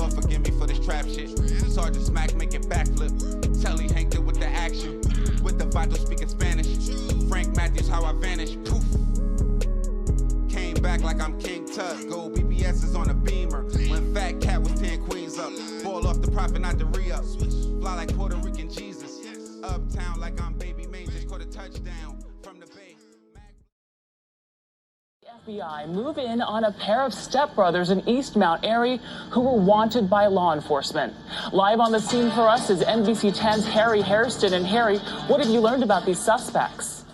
Lord forgive me for this trap shit. Sergeant Smack making backflip. Telly Hank with the action. With the vital speaking Spanish. Frank Matthews, how I vanish. Poof. Came back like I'm King Tut. Gold BBS is on a beamer. When Fat Cat was 10 queens up. Ball off the profit, not the re-up. Fly like Puerto Rican Jesus. Uptown like I'm Baby May. Just caught a touchdown from the Bay. FBI move in on a pair of stepbrothers in East Mount Airy who were wanted by law enforcement. Live on the scene for us is NBC 10's Harry Hairston. And Harry, what have you learned about these suspects?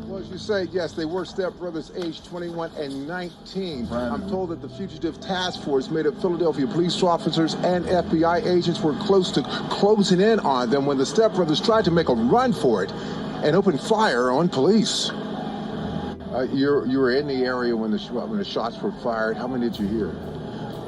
Well, as you say, yes, they were stepbrothers aged 21 and 19. I'm told that the fugitive task force made of Philadelphia police officers and FBI agents were close to closing in on them when the stepbrothers tried to make a run for it and opened fire on police. You were in the area when the shots were fired. How many did you hear?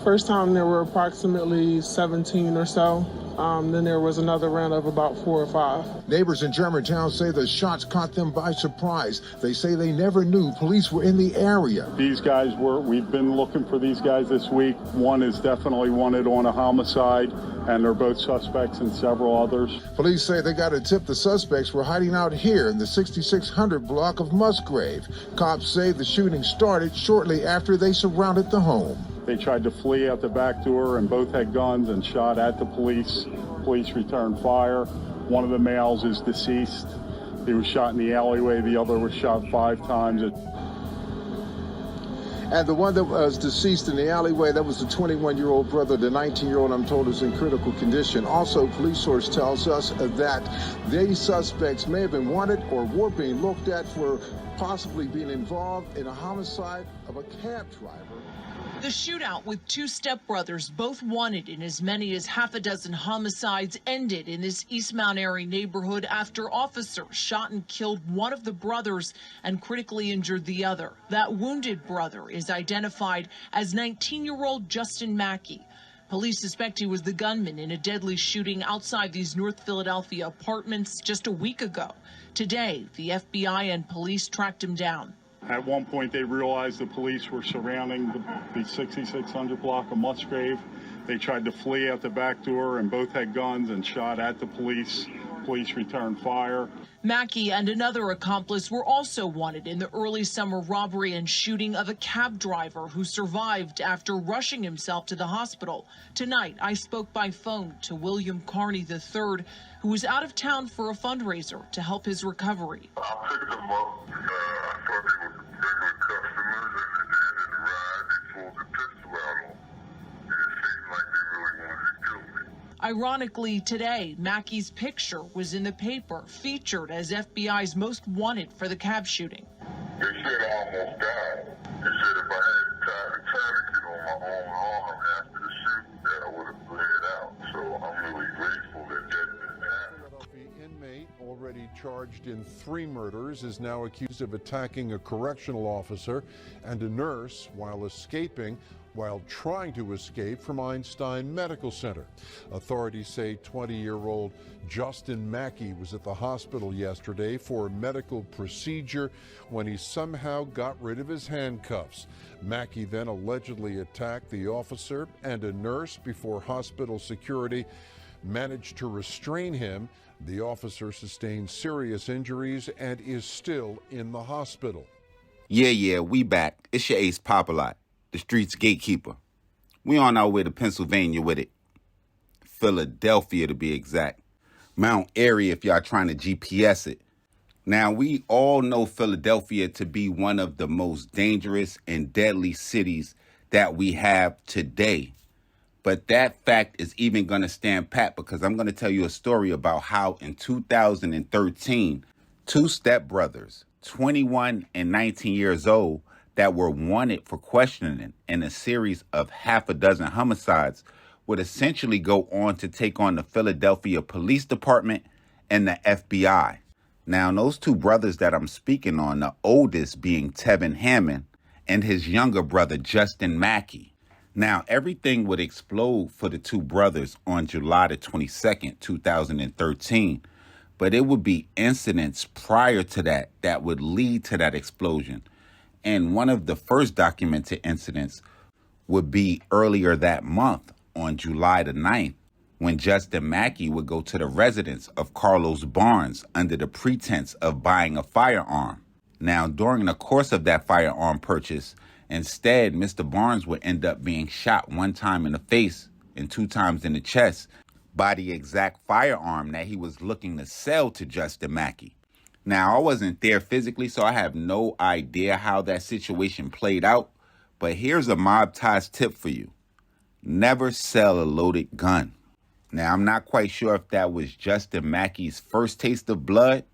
First time there were approximately 17 or so. Then there was another round of about 4 or 5. Neighbors in Germantown say the shots caught them by surprise. They say they never knew police were in the area. These guys we've been looking for these guys this week. One is definitely wanted on a homicide, and they're both suspects and several others. Police say they got a tip the suspects were hiding out here in the 6600 block of Musgrave. Cops say the shooting started shortly after they surrounded the home. They tried to flee out the back door and both had guns and shot at the police. Police returned fire. One of the males is deceased. He was shot in the alleyway. The other was shot 5 times. And the one that was deceased in the alleyway, that was the 21-year-old brother. The 19-year-old, I'm told, is in critical condition. Also, police source tells us that these suspects may have been wanted or were being looked at for possibly being involved in a homicide of a cab driver. The shootout with 2 stepbrothers, both wanted in as many as half a dozen homicides, ended in this East Mount Airy neighborhood after officers shot and killed one of the brothers and critically injured the other. That wounded brother is identified as 19-year-old Justin Mackey. Police suspect he was the gunman in a deadly shooting outside these North Philadelphia apartments just a week ago. Today, the FBI and police tracked him down. At one point, they realized the police were surrounding the 6600 block of Musgrave. They tried to flee out the back door and both had guns and shot at the police. Police returned fire. Mackey and another accomplice were also wanted in the early summer robbery and shooting of a cab driver who survived after rushing himself to the hospital. Tonight, I spoke by phone to William Carney III, who was out of town for a fundraiser to help his recovery. I picked them up. I thought they were regular customers, and at the end of the ride, they pulled the pistol out on me. And it seemed like they really wanted to kill me. Ironically, today, Mackey's picture was in the paper, featured as FBI's most wanted for the cab shooting. They said I almost died. They said if I had tied a tourniquet on my own arm after the shooting, that I would have bled out. So I'm really grateful that didn't happen. The inmate, already charged in 3 murders, is now accused of attacking a correctional officer and a nurse while trying to escape from Einstein Medical Center. Authorities say 20-year-old Justin Mackey was at the hospital yesterday for a medical procedure when he somehow got rid of his handcuffs. Mackey then allegedly attacked the officer and a nurse before hospital security managed to restrain him. The officer sustained serious injuries and is still in the hospital. Yeah, we back. It's your ace Popalot, the street's gatekeeper. We on our way to Pennsylvania with it. Philadelphia to be exact. Mount Airy if y'all trying to GPS it. Now, we all know Philadelphia to be one of the most dangerous and deadly cities that we have today. But that fact is even going to stand pat because I'm going to tell you a story about how in 2013, 2 stepbrothers, 21 and 19 years old, that were wanted for questioning in a series of half a dozen homicides would essentially go on to take on the Philadelphia Police Department and the FBI. Now, those 2 brothers that I'm speaking on, the oldest being Tevin Hammond and his younger brother, Justin Mackey. Now, everything would explode for the 2 brothers on July the 22nd, 2013. But it would be incidents prior to that would lead to that explosion. And one of the first documented incidents would be earlier that month on July the 9th, when Justin Mackey would go to the residence of Carlos Barnes under the pretense of buying a firearm. Now, during the course of that firearm purchase, instead, Mr. Barnes would end up being shot 1 time in the face and 2 times in the chest by the exact firearm that he was looking to sell to Justin Mackey. Now, I wasn't there physically, so I have no idea how that situation played out, but here's a Mobb Ties tip for you. Never sell a loaded gun. Now, I'm not quite sure if that was Justin Mackey's first taste of blood,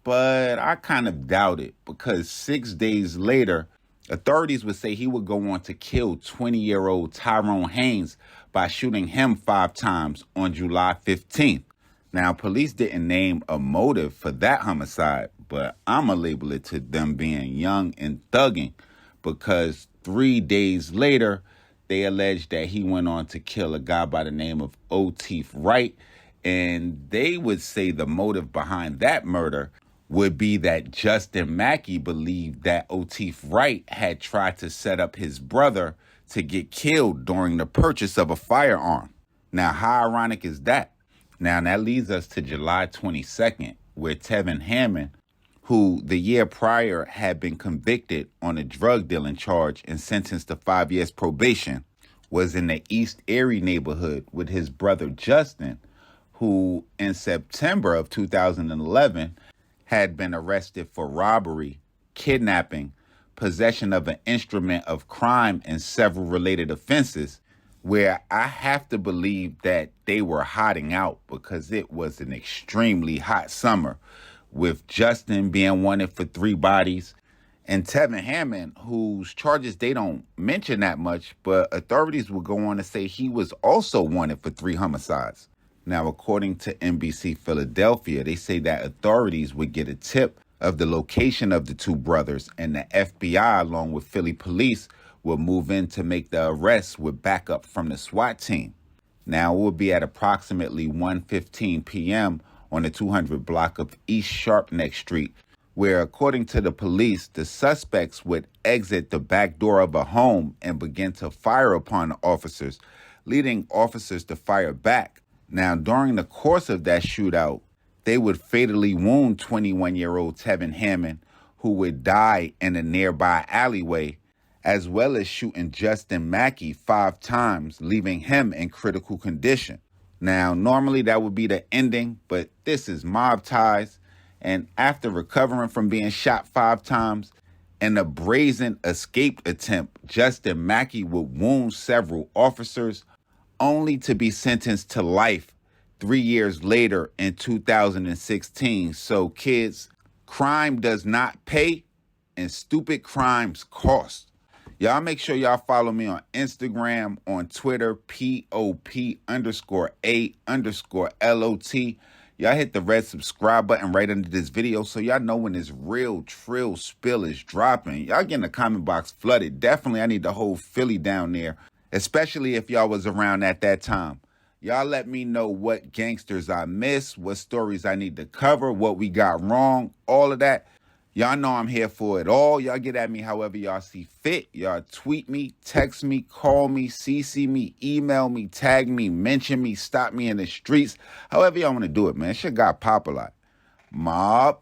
but I kind of doubt it, because 6 days later, authorities would say he would go on to kill 20-year-old Tyrone Haynes by shooting him 5 times on July 15th. Now, police didn't name a motive for that homicide, but I'm going to label it to them being young and thugging, because 3 days later, they alleged that he went on to kill a guy by the name of Oteef Wright, and they would say the motive behind that murder would be that Justin Mackey believed that Oteef Wright had tried to set up his brother to get killed during the purchase of a firearm. Now, how ironic is that? Now, that leads us to July 22nd, where Tevin Hammond, who the year prior had been convicted on a drug dealing charge and sentenced to 5 years probation, was in the East Erie neighborhood with his brother Justin, who in September of 2011 had been arrested for robbery, kidnapping, possession of an instrument of crime, and several related offenses, where I have to believe that they were hiding out because it was an extremely hot summer, with Justin being wanted for 3 bodies, and Tevin Hammond, whose charges they don't mention that much, but authorities will go on to say he was also wanted for 3 homicides. Now, according to NBC Philadelphia, they say that authorities would get a tip of the location of the 2 brothers, and the FBI, along with Philly police, would move in to make the arrests with backup from the SWAT team. Now, it would be at approximately 1:15 p.m. on the 200 block of East Sharpneck Street, where, according to the police, the suspects would exit the back door of a home and begin to fire upon the officers, leading officers to fire back. Now, during the course of that shootout, they would fatally wound 21-year-old Tevin Hammond, who would die in a nearby alleyway, as well as shooting Justin Mackey 5 times, leaving him in critical condition. Now, normally that would be the ending, but this is Mobb Ties, and after recovering from being shot 5 times in a brazen escape attempt, Justin Mackey would wound several officers, only to be sentenced to life 3 years later in 2016. So, kids, crime does not pay, and stupid crimes cost. Y'all make sure y'all follow me on Instagram, on Twitter, POP_A_LOT. Y'all hit the red subscribe button right under this video so y'all know when this real trill spill is dropping. Y'all getting the comment box flooded. Definitely, I need the whole Philly down there, especially if y'all was around at that time. Y'all let me know what gangsters I missed, what stories I need to cover, what we got wrong, all of that. Y'all know I'm here for it all. Y'all get at me however y'all see fit. Y'all tweet me, text me, call me, CC me, email me, tag me, mention me, stop me in the streets. However y'all want to do it, man. Shit got Popalot. Mobb.